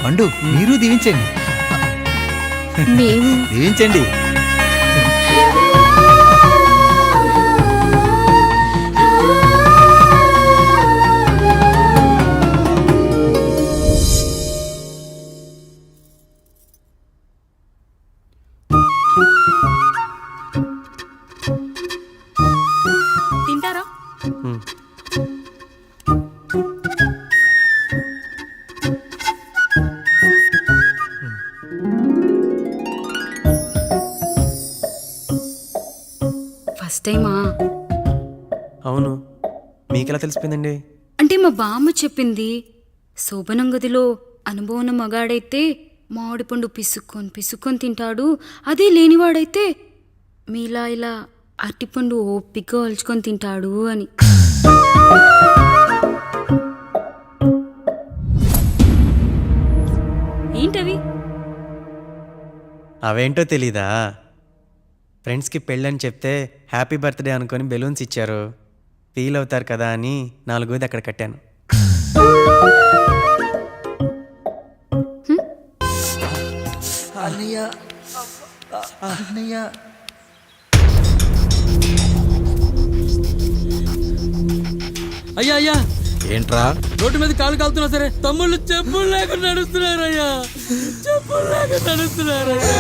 పండు మీరు దీవించండి. దీవించండి. తింటారా? ఫస్ట్ టైమా? అవును, మీకెలా తెలిసిపోయిందండి? అంటే మా బామ్మ చెప్పింది. శోభనం గదిలో అనుభవం ఉన్న మగాడైతే మామిడి పండు పిసుక్కొని తింటాడు, అదే లేనివాడైతే మీలా ఇలా అరటిపండు ఓపిగ్గా ఒలుచుకొని తింటాడు అని. ఏంటవి? అవేంటో తెలీదా? ఫ్రెండ్స్కి పెళ్ళని చెప్తే హ్యాపీ బర్త్డే అనుకొని బెలూన్స్ ఇచ్చారు, ఫీల్ అవుతారు కదా అని 4 అక్కడ కట్టాను. అయ్యా అయ్యా, ఏంట్రా రోడ్డు మీద కాలు కాలుతున్నా సరే తమ్ముళ్ళు చెప్పులు లేకుండా నడుస్తున్నారయ్యా, చెప్పులు లేకుండా నడుస్తున్నారయ్యా.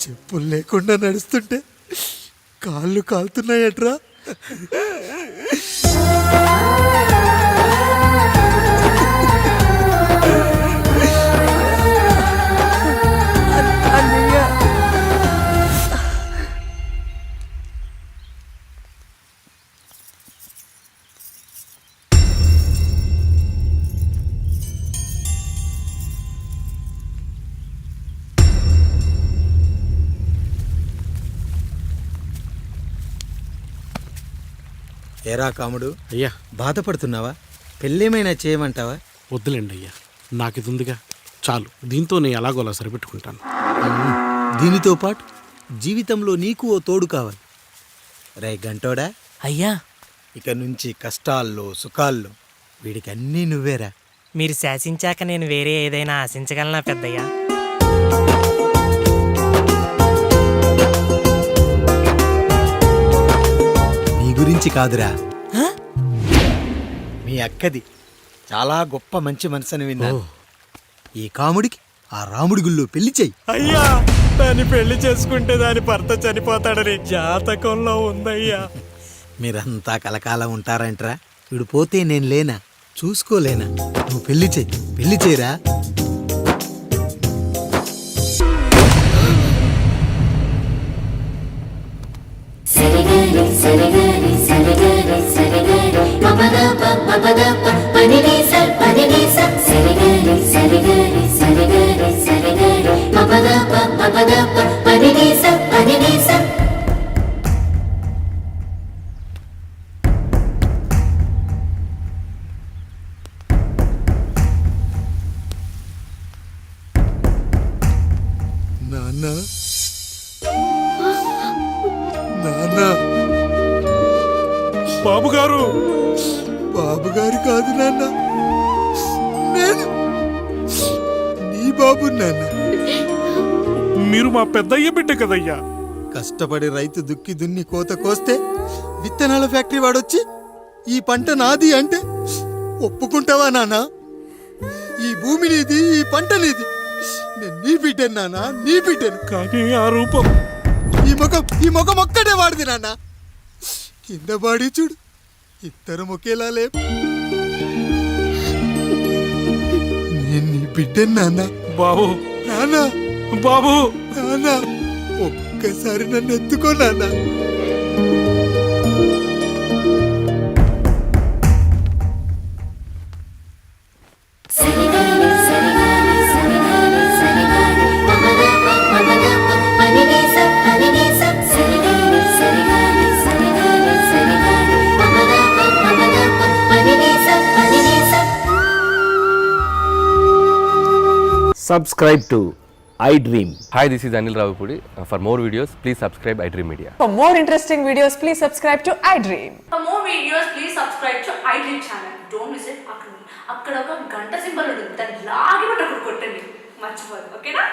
చెప్పులు లేకుండా నడుస్తుంటే కాళ్ళు కాలుతున్నాయట్రా. ఏరా కాముడు, అయ్యా బాధపడుతున్నావా? పెళ్ళేమైనా చేయమంటావా? వద్దులేండి అయ్యా, నాకు ఇది ఉందిగా చాలు, దీంతో నేను ఎలాగోలా సరిపెట్టుకుంటాను. దీనితో పాటు జీవితంలో నీకు ఓ తోడు కావాలి. రే గంటోడా అయ్యా, ఇక నుంచి కష్టాల్లో సుఖాల్లో వీడికి అన్నీ నువ్వేరా. మీరు శాసించాక నేను వేరే ఏదైనా ఆశించగలనా పెద్దయ్యా? నీ గురించి కాదురా, మీ అక్కది చాలా గొప్ప మంచి మనసుని విన్నాను. ఈ కాముడికి ఆ రాముడి గుళ్ళో పెళ్లి చెయ్యి. అయ్యా, దాన్ని పెళ్లి చేసుకుంటే దాని భర్త చనిపోతాడని జాతకంలో ఉందయ్యా. మీరంతా కలకాలం ఉంటారంటరా. వీడు పోతే నేను లేనా, చూసుకోలేనా? నువ్వు పెళ్లి చెయ్యి, పెళ్లి చేయరా. నాన్న, నాన్న. బాబుగారు, బాబుగారు కాదు నాన్న, నేను నీ బాబు నాన్న. మీరు మా పెద్దయ్య బిడ్డ కదయ్యా. కష్టపడి రైతు దుక్కి దున్ని కోత కోస్తే విత్తనాల ఫ్యాక్టరీ వాడొచ్చి ఈ పంట నాది అంటే ఒప్పుకుంటావా నాన్న? ఈ భూమి నీది, ఈ పంట నీది. నేను నీ బిడ్డను నాన్న, నీ బిడ్డను. కానీ ఆ రూపం, ఈ ముఖం ఒక్కడే వాడిది నాన్న. కింద బాడీ చూడు, ఇద్దరం ఒకేలా లేవు. నేను నీ బిడ్డను నాన్న. బాబు, నాన్న, బాబు, నాన్న. ఒక్కసారి నన్ను ఎత్తుకో నాన్న. Subscribe to iDream. Hi, this is Anil Ravipudi. For more videos, please subscribe iDream Media. For more interesting videos, please subscribe to iDream. For more videos, please subscribe to iDream channel. Don't miss it. అక్కడ ఒక గంట symbol ఉంటుంది, దాన్ని లాగి పట్టుకుని కొట్టండి, మర్చిపోదు. ఓకేనా?